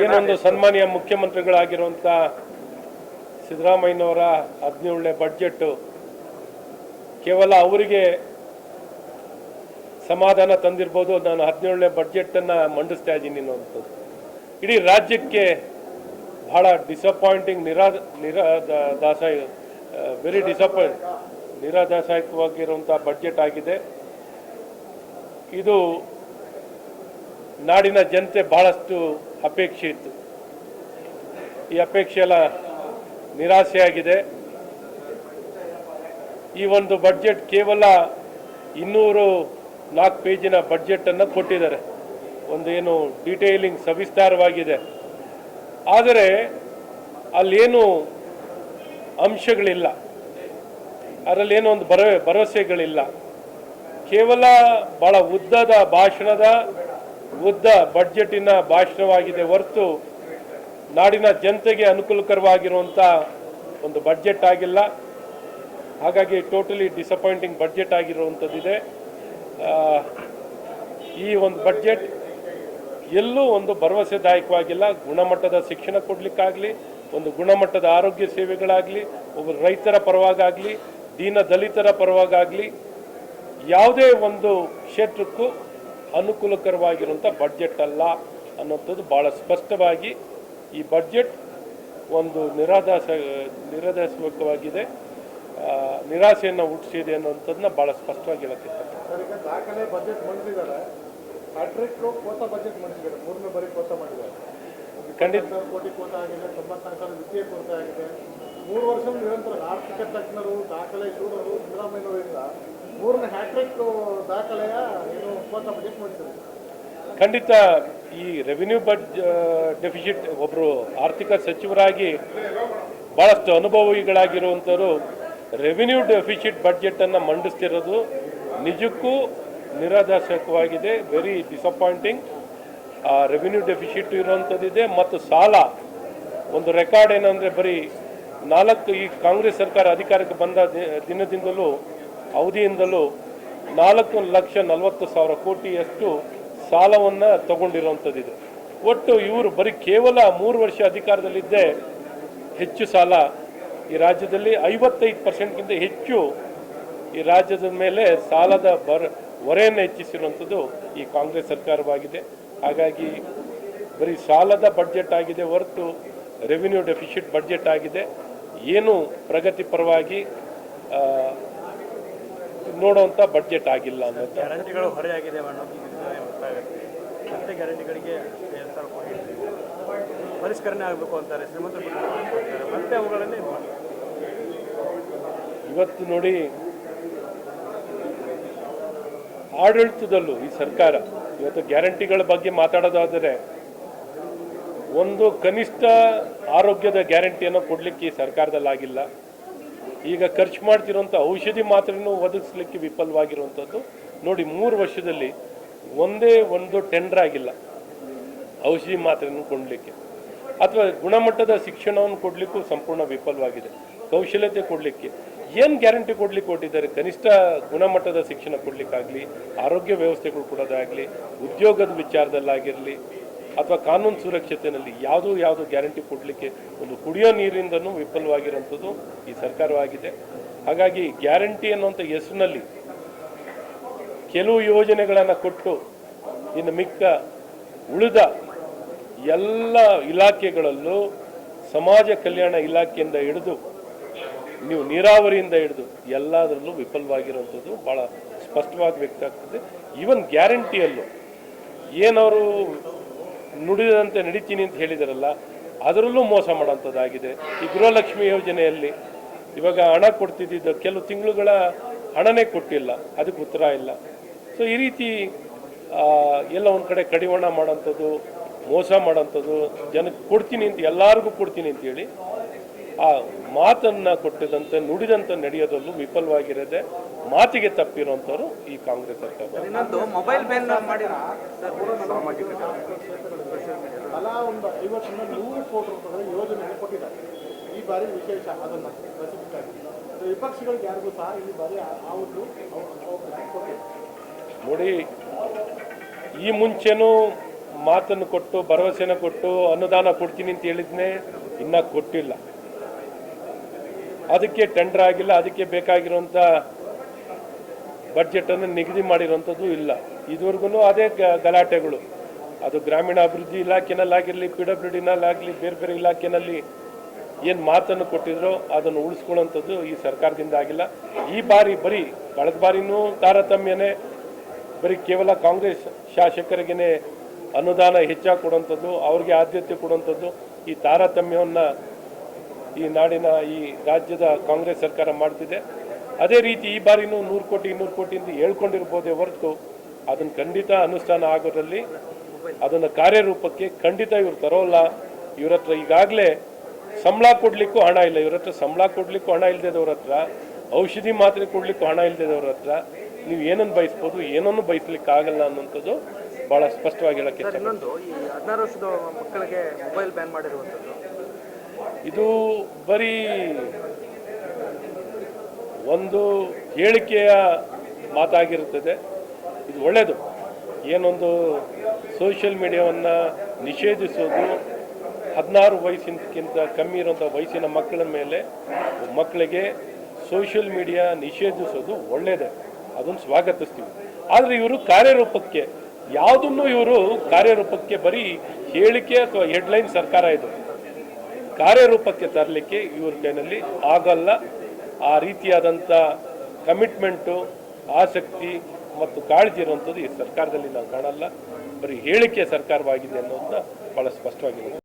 ಏನೊಂದು ಸನ್ಮಾನ್ಯ ಮುಖ್ಯಮಂತ್ರಿಗಳಾಗಿರುವಂಥ ಸಿದ್ದರಾಮಯ್ಯನವರ 17ನೇ ಬಡ್ಜೆಟ್ ಕೇವಲ ಅವರಿಗೆ ಸಮಾಧಾನ ತಂದಿರ್ಬೋದು. ನಾನು 17ನೇ ಬಡ್ಜೆಟನ್ನು ಮಂಡಿಸ್ತಾ ಇದ್ದೀನಿ ಅನ್ನೋಂಥದ್ದು ಇಡೀ ರಾಜ್ಯಕ್ಕೆ ಬಹಳ ಡಿಸಪಾಯಿಂಟಿಂಗ್, ನಿರಾದಾಯಕವಾಗಿರುವಂಥ ಬಡ್ಜೆಟ್ ಆಗಿದೆ. ಇದು ನಾಡಿನ ಜನತೆ ಬಹಳಷ್ಟು ಅಪೇಕ್ಷೆ ಇತ್ತು. ಈ ಅಪೇಕ್ಷೆ ಎಲ್ಲ ನಿರಾಸೆಯಾಗಿದೆ. ಈ ಒಂದು ಬಡ್ಜೆಟ್ ಕೇವಲ 204 ಪೇಜಿನ ಬಡ್ಜೆಟನ್ನು ಕೊಟ್ಟಿದ್ದಾರೆ. ಒಂದು ಏನು ಡೀಟೇಲಿಂಗ್ ಸವಿಸ್ತಾರವಾಗಿದೆ, ಆದರೆ ಅಲ್ಲೇನು ಅಂಶಗಳಿಲ್ಲ, ಅದರಲ್ಲೇನೋ ಒಂದು ಭರವಸೆಗಳಿಲ್ಲ. ಕೇವಲ ಭಾಳ ಉದ್ದ ಬಡ್ಜೆಟಿನ ಭಾಷಣವಾಗಿದೆ ಹೊರತು ನಾಡಿನ ಜನತೆಗೆ ಅನುಕೂಲಕರವಾಗಿರುವಂಥ ಒಂದು ಬಡ್ಜೆಟ್ ಆಗಿಲ್ಲ. ಹಾಗಾಗಿ ಟೋಟಲಿ ಡಿಸಪಾಯಿಂಟಿಂಗ್ ಬಡ್ಜೆಟ್ ಆಗಿರುವಂಥದ್ದಿದೆ. ಈ ಒಂದು ಬಡ್ಜೆಟ್ ಎಲ್ಲೂ ಒಂದು ಭರವಸೆದಾಯಕವಾಗಿಲ್ಲ. ಗುಣಮಟ್ಟದ ಶಿಕ್ಷಣ ಕೊಡಲಿಕ್ಕಾಗಲಿ, ಒಂದು ಗುಣಮಟ್ಟದ ಆರೋಗ್ಯ ಸೇವೆಗಳಾಗಲಿ, ಒಬ್ಬ ರೈತರ ಪರವಾಗಲಿ, ದೀನ ದಲಿತರ ಪರವಾಗಲಿ, ಯಾವುದೇ ಒಂದು ಕ್ಷೇತ್ರಕ್ಕೂ ಅನುಕೂಲಕರವಾಗಿರುವಂಥ ಬಡ್ಜೆಟ್ ಅಲ್ಲ ಅನ್ನೋಂಥದ್ದು ಭಾಳ ಸ್ಪಷ್ಟವಾಗಿ ಈ ಬಡ್ಜೆಟ್ ಒಂದು ನಿರಾದಾಸಕವಾಗಿದೆ, ನಿರಾಸೆಯನ್ನು ಹುಟ್ಟಿಸಿದೆ ಅನ್ನೋಂಥದ್ದನ್ನ ಭಾಳ ಸ್ಪಷ್ಟವಾಗಿ ಹೇಳಕ್ಕೆ ಇಷ್ಟಪಡ್ತೀನಿ. ದಾಖಲೆ ಬಜೆಟ್ ಮಂಡಿಸಿದ್ದಾರೆ, ಹ್ಯಾಟ್ರಿಕ್ ಕೋಟ ಬಜೆಟ್ ಮಂಡಿಸಿದ್ದಾರೆ, 3ನೇ ಬಾರಿ ಕೋಟ ಮಾಡಿದ್ದಾರೆ. ಖಂಡಿತ ಕೋಟಿ ಕೋಟ ಆಗಿದೆ, 94,000 ವಿತ್ತೀಯ ಕೊರತೆ ಆಗಿದೆ. 3 ವರ್ಷ ನಿರಂತರ ಆರ್ಥಿಕ ತಜ್ಞರು, ದಾಖಲೆ ಶೂರರು ಸಿದ್ದರಾಮಯ್ಯನವರಿಂದ 3ನೇ ಹ್ಯಾಟ್ರಿಕ್ ದಾಖಲೆಯ ಏನು ಕೋಟ ಬಜೆಟ್ ಮಂಡಿಸಿದ್ದಾರೆ. ಖಂಡಿತ ಈ ರೆವಿನ್ಯೂ ಡೆಫಿಸಿಟ್ ಒಬ್ಬರು ಆರ್ಥಿಕ ಸಚಿವರಾಗಿ ಭಾಳಷ್ಟು ಅನುಭವಿಗಳಾಗಿರುವಂಥವರು ರೆವಿನ್ಯೂ ಡೆಫಿಸಿಟ್ ಬಡ್ಜೆಟನ್ನು ಮಂಡಿಸ್ತಿರೋದು ನಿಜಕ್ಕೂ ನಿರಾದಾಸಕವಾಗಿದೆ. Very disappointing. ರೆವಿನ್ಯೂ ಡೆಫಿಸಿಟ್ ಇರುವಂಥದ್ದಿದೆ ಮತ್ತು ಸಾಲ ಒಂದು ರೆಕಾರ್ಡ್ ಏನಂದರೆ ಬರೀ ಈ ಕಾಂಗ್ರೆಸ್ ಸರ್ಕಾರ ಅಧಿಕಾರಕ್ಕೆ ಬಂದ ದಿನದಿಂದಲೂ ಅವಧಿಯಿಂದಲೂ 4,40,000 ಕೋಟಿಯಷ್ಟು ಸಾಲವನ್ನು ತಗೊಂಡಿರುವಂಥದ್ದಿದೆ. ಒಟ್ಟು ಇವರು ಬರೀ ಕೇವಲ 3 ವರ್ಷ ಅಧಿಕಾರದಲ್ಲಿದ್ದೇ ಹೆಚ್ಚು ಸಾಲ ಈ ರಾಜ್ಯದಲ್ಲಿ 55%ಗಿಂತ ಹೆಚ್ಚು ಈ ರಾಜ್ಯದ ಮೇಲೆ ಸಾಲದ ಹೊರೆಯನ್ನು ಹೆಚ್ಚಿಸಿರುವಂಥದ್ದು ಈ ಕಾಂಗ್ರೆಸ್ ಸರ್ಕಾರವಾಗಿದೆ. ಹಾಗಾಗಿ ಬರೀ ಸಾಲದ ಬಡ್ಜೆಟ್ ಆಗಿದೆ ಹೊರತು ರೆವಿನ್ಯೂ ಡೆಫಿಸಿಟ್ ಬಡ್ಜೆಟ್ ಆಗಿದೆ. ಏನು ಪ್ರಗತಿ ಪರವಾಗಿ ನೋಡುವಂಥ ಬಡ್ಜೆಟ್ ಆಗಿಲ್ಲ ಅನ್ನೋದು. ಗ್ಯಾರಂಟಿಗಳು ಹೊರೆಯಾಗಿದೆ ಮತ್ತೆ ಗ್ಯಾರಂಟಿಗಳಿಗೆ ಪರಿಷ್ಕರಣೆ ಆಗಬೇಕು ಅಂತಾರೆ ಶ್ರೀಮಂತರು, ಮತ್ತೆ ಅವುಗಳನ್ನೇ ಇವತ್ತು ನೋಡಿ ಆಡಳಿತದಲ್ಲೂ ಈ ಸರ್ಕಾರ ಇವತ್ತು ಗ್ಯಾರಂಟಿಗಳ ಬಗ್ಗೆ ಮಾತಾಡೋದಾದರೆ ಒಂದು ಕನಿಷ್ಠ ಆರೋಗ್ಯದ ಗ್ಯಾರಂಟಿಯನ್ನು ಕೊಡಲಿಕ್ಕೆ ಈ ಸರ್ಕಾರದಲ್ಲಾಗಿಲ್ಲ. ಈಗ ಖರ್ಚು ಮಾಡ್ತಿರೋಂಥ ಔಷಧಿ ಮಾತ್ರೆನೂ ಒದಗಿಸ್ಲಿಕ್ಕೆ ವಿಫಲವಾಗಿರುವಂಥದ್ದು ನೋಡಿ. 3 ವರ್ಷದಲ್ಲಿ ಒಂದೇ ಒಂದು ಟೆಂಡರ್ ಆಗಿಲ್ಲ ಔಷಧಿ ಮಾತ್ರೆಯನ್ನು ಕೊಡಲಿಕ್ಕೆ, ಅಥವಾ ಗುಣಮಟ್ಟದ ಶಿಕ್ಷಣವನ್ನು ಕೊಡಲಿಕ್ಕೂ ಸಂಪೂರ್ಣ ವಿಫಲವಾಗಿದೆ. ಕೌಶಲ್ಯತೆ ಕೊಡಲಿಕ್ಕೆ ಏನು ಗ್ಯಾರಂಟಿ ಕೊಡಲಿಕ್ಕೆ ಕೊಟ್ಟಿದ್ದಾರೆ? ಕನಿಷ್ಠ ಗುಣಮಟ್ಟದ ಶಿಕ್ಷಣ ಕೊಡಲಿಕ್ಕಾಗಲಿ, ಆರೋಗ್ಯ ವ್ಯವಸ್ಥೆಗಳು ಕೊಡೋದಾಗಲಿ, ಉದ್ಯೋಗದ ವಿಚಾರದಲ್ಲಾಗಿರಲಿ, ಅಥವಾ ಕಾನೂನು ಸುರಕ್ಷತೆಯಲ್ಲಿ ಯಾವುದು ಗ್ಯಾರಂಟಿ ಕೊಡಲಿಕ್ಕೆ, ಒಂದು ಕುಡಿಯೋ ನೀರಿಂದನೂ ವಿಫಲವಾಗಿರುವಂಥದ್ದು ಈ ಸರ್ಕಾರವಾಗಿದೆ. ಹಾಗಾಗಿ ಗ್ಯಾರಂಟಿ ಅನ್ನುವಂಥ ಹೆಸರಿನಲ್ಲಿ ಕೆಲವು ಯೋಜನೆಗಳನ್ನು ಕೊಟ್ಟು ಇನ್ನು ಮಿಕ್ಕ ಉಳಿದ ಎಲ್ಲ ಇಲಾಖೆಗಳಲ್ಲೂ ಸಮಾಜ ಕಲ್ಯಾಣ ಇಲಾಖೆಯಿಂದ ಹಿಡಿದು ನೀವು ನೀರಾವರಿಯಿಂದ ಹಿಡಿದು ಎಲ್ಲದರಲ್ಲೂ ವಿಫಲವಾಗಿರುವಂಥದ್ದು ಭಾಳ ಸ್ಪಷ್ಟವಾಗಿ ವ್ಯಕ್ತ ಆಗ್ತದೆ. ಈವನ್ ಗ್ಯಾರಂಟಿಯಲ್ಲೂ ಏನವರು ನುಡಿದಂತೆ ನಡೀತೀನಿ ಅಂತ ಹೇಳಿದಾರಲ್ಲ, ಅದರಲ್ಲೂ ಮೋಸ ಮಾಡೋಂಥದ್ದಾಗಿದೆ. ಈ ಗೃಹಲಕ್ಷ್ಮಿ ಯೋಜನೆಯಲ್ಲಿ ಇವಾಗ ಹಣ ಕೊಡ್ತಿದ್ದಿದ್ದು ಕೆಲವು ತಿಂಗಳುಗಳ ಹಣನೇ ಕೊಟ್ಟಿಲ್ಲ, ಅದಕ್ಕೆ ಉತ್ತರ ಇಲ್ಲ. ಸೊ ಈ ರೀತಿ ಎಲ್ಲ ಒಂದು ಕಡೆ ಕಡಿವಾಣ ಮಾಡೋಂಥದ್ದು, ಮೋಸ ಮಾಡೋಂಥದ್ದು, ಜನಕ್ಕೆ ಕೊಡ್ತೀನಿ ಅಂತ ಎಲ್ಲರಿಗೂ ಕೊಡ್ತೀನಿ ಅಂತೇಳಿ ಆ ಮಾತನ್ನು ಕೊಟ್ಟಿದಂತೆ ನುಡಿದಂತೆ ನಡೆಯೋದಲ್ಲೂ ವಿಫಲವಾಗಿರೋದೆ, ಮಾತಿಗೆ ತಪ್ಪಿರುವಂಥವ್ರು ಈ ಕಾಂಗ್ರೆಸ್ ಸರ್ಕಾರ. ಇನ್ನೊಂದು ಮೊಬೈಲ್ ಬ್ಯಾನ್ ಮಾಡಿರೋ ಅಲ್ಲ, ಒಂದು 50-100 ಕೋಟಿ ರೂಪಾಯಿ ಯೋಜನೆ ಕೊಟ್ಟಿದ್ದಾರೆ. ಈ ಬಾರಿ ವಿಶೇಷ ಅದನ್ನು ವಿಪಕ್ಷಗಳಿಗೆ ಯಾರಿಗೂ ಸಹ ಈ ಬಾರಿ ನೋಡಿ, ಈ ಮುಂಚೆನೂ ಮಾತನ್ನು ಕೊಟ್ಟು ಭರವಸೆನ ಕೊಟ್ಟು ಅನುದಾನ ಕೊಡ್ತೀನಿ ಅಂತ ಹೇಳಿದ್ನೇ ಇನ್ನೂ ಕೊಟ್ಟಿಲ್ಲ. ಅದಕ್ಕೆ ಟೆಂಡರ್ ಆಗಿಲ್ಲ, ಅದಕ್ಕೆ ಬೇಕಾಗಿರುವಂಥ ಬಡ್ಜೆಟನ್ನು ನಿಗದಿ ಮಾಡಿರುವಂಥದ್ದು ಇಲ್ಲ. ಇದುವರೆಗೂ ಅದೇ ಗಲಾಟೆಗಳು. ಅದು ಗ್ರಾಮೀಣಾಭಿವೃದ್ಧಿ ಇಲಾಖೆನಲ್ಲಾಗಿರಲಿ, PWDನಲ್ಲಾಗಲಿ, ಬೇರೆ ಬೇರೆ ಇಲಾಖೆನಲ್ಲಿ ಏನು ಮಾತನ್ನು ಕೊಟ್ಟಿದ್ರೋ ಅದನ್ನು ಉಳಿಸ್ಕೊಳ್ಳೋಂಥದ್ದು ಈ ಸರ್ಕಾರದಿಂದ ಆಗಿಲ್ಲ. ಈ ಬಾರಿ ಬರೀ ಕಳೆದ ಬಾರಿನೂ ತಾರತಮ್ಯನೇ, ಬರೀ ಕೇವಲ ಕಾಂಗ್ರೆಸ್ ಶಾಸಕರಿಗೇ ಅನುದಾನ ಹೆಚ್ಚಾಗಿ ಕೊಡುವಂಥದ್ದು, ಅವ್ರಿಗೆ ಆದ್ಯತೆ ಕೊಡುವಂಥದ್ದು, ಈ ತಾರತಮ್ಯವನ್ನು ಈ ನಾಡಿನ ಈ ರಾಜ್ಯದ ಕಾಂಗ್ರೆಸ್ ಸರ್ಕಾರ ಮಾಡ್ತಿದೆ. ಅದೇ ರೀತಿ ಈ ಬಾರಿನೂ 100 ಕೋಟಿ 200 ಕೋಟಿ ಅಂತ ಹೇಳ್ಕೊಂಡಿರ್ಬೋದೇ ಹೊರತು ಅದನ್ನು ಖಂಡಿತ ಅನುಷ್ಠಾನ ಆಗೋದ್ರಲ್ಲಿ, ಅದನ್ನು ಕಾರ್ಯರೂಪಕ್ಕೆ ಖಂಡಿತ ಇವ್ರು ತರೋಲ್ಲ. ಇವ್ರ ಹತ್ರ ಈಗಾಗಲೇ ಸಂಬಳ ಕೊಡಲಿಕ್ಕೂ ಹಣ ಇಲ್ಲ. ಇವ್ರ ಹತ್ರ ಸಂಬಳ ಕೊಡಲಿಕ್ಕೂ ಹಣ ಇಲ್ಲದವ್ರ ಹತ್ರ, ಔಷಧಿ ಮಾತ್ರೆ ಕೊಡಲಿಕ್ಕೂ ಹಣ ಇಲ್ಲದವ್ರ ಹತ್ರ ನೀವು ಏನನ್ನು ಬಯಸ್ಬೋದು, ಏನನ್ನು ಬಯಸ್ಲಿಕ್ಕೆ ಆಗಲ್ಲ ಅನ್ನೋಂಥದ್ದು ಭಾಳ ಸ್ಪಷ್ಟವಾಗಿ ಹೇಳಕ್ಕೆ. ಇನ್ನೊಂದು, ಈ 16 ವರ್ಷದ ಮಕ್ಕಳಿಗೆ ಮೊಬೈಲ್ ಬ್ಯಾನ್ ಮಾಡಿರುವಂಥದ್ದು, ಇದು ಬರೀ ಒಂದು ಹೇಳಿಕೆಯ ಮಾತಾಗಿರುತ್ತದೆ. ಇದು ಒಳ್ಳೆಯದು. ಏನೊಂದು ಸೋಷಿಯಲ್ ಮೀಡಿಯಾವನ್ನು ನಿಷೇಧಿಸೋದು, 16 ವಯಸ್ಸಿನಕ್ಕಿಂತ ಕಮ್ಮಿ ಇರುವಂಥ ವಯಸ್ಸಿನ ಮಕ್ಕಳ ಮೇಲೆ ಮಕ್ಕಳಿಗೆ ಸೋಷಿಯಲ್ ಮೀಡಿಯಾ ನಿಷೇಧಿಸೋದು ಒಳ್ಳೆಯದೇ, ಅದನ್ನು ಸ್ವಾಗತಿಸ್ತೀವಿ. ಆದರೆ ಇವರು ಕಾರ್ಯರೂಪಕ್ಕೆ ಯಾವುದನ್ನು ಇವರು ಕಾರ್ಯರೂಪಕ್ಕೆ ಬರೀ ಹೇಳಿಕೆ ಅಥವಾ ಹೆಡ್ಲೈನ್ ಸರ್ಕಾರ ಇದು ಕಾರ್ಯರೂಪಕ್ಕೆ ತರಲಿಕ್ಕೆ ಇವ್ರ ಕೈನಲ್ಲಿ ಆಗಲ್ಲ. ಆ ರೀತಿಯಾದಂಥ ಕಮಿಟ್ಮೆಂಟು, ಆಸಕ್ತಿ ಮತ್ತು ಕಾಳಜಿ ಇರುವಂಥದ್ದು ಈ ಸರ್ಕಾರದಲ್ಲಿ ನಾವು ಕಾಣಲ್ಲ. ಬರೀ ಹೇಳಿಕೆ ಸರ್ಕಾರವಾಗಿದೆ ಅನ್ನೋದನ್ನ ಭಾಳ ಸ್ಪಷ್ಟವಾಗಿದೆ.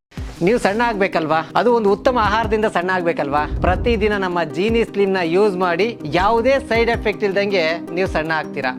ನೀವು ಸಣ್ಣ ಆಗ್ಬೇಕಲ್ವಾ? ಅದು ಒಂದು ಉತ್ತಮ ಆಹಾರದಿಂದ ಸಣ್ಣ ಆಗ್ಬೇಕಲ್ವಾ? ಪ್ರತಿದಿನ ನಮ್ಮ ಜೀನಿ ಸ್ಲಿಮ್ನ ಯೂಸ್ ಮಾಡಿ ಯಾವುದೇ ಸೈಡ್ ಎಫೆಕ್ಟ್ ಇಲ್ದಂಗೆ ನೀವು ಸಣ್ಣ ಆಗ್ತೀರಾ.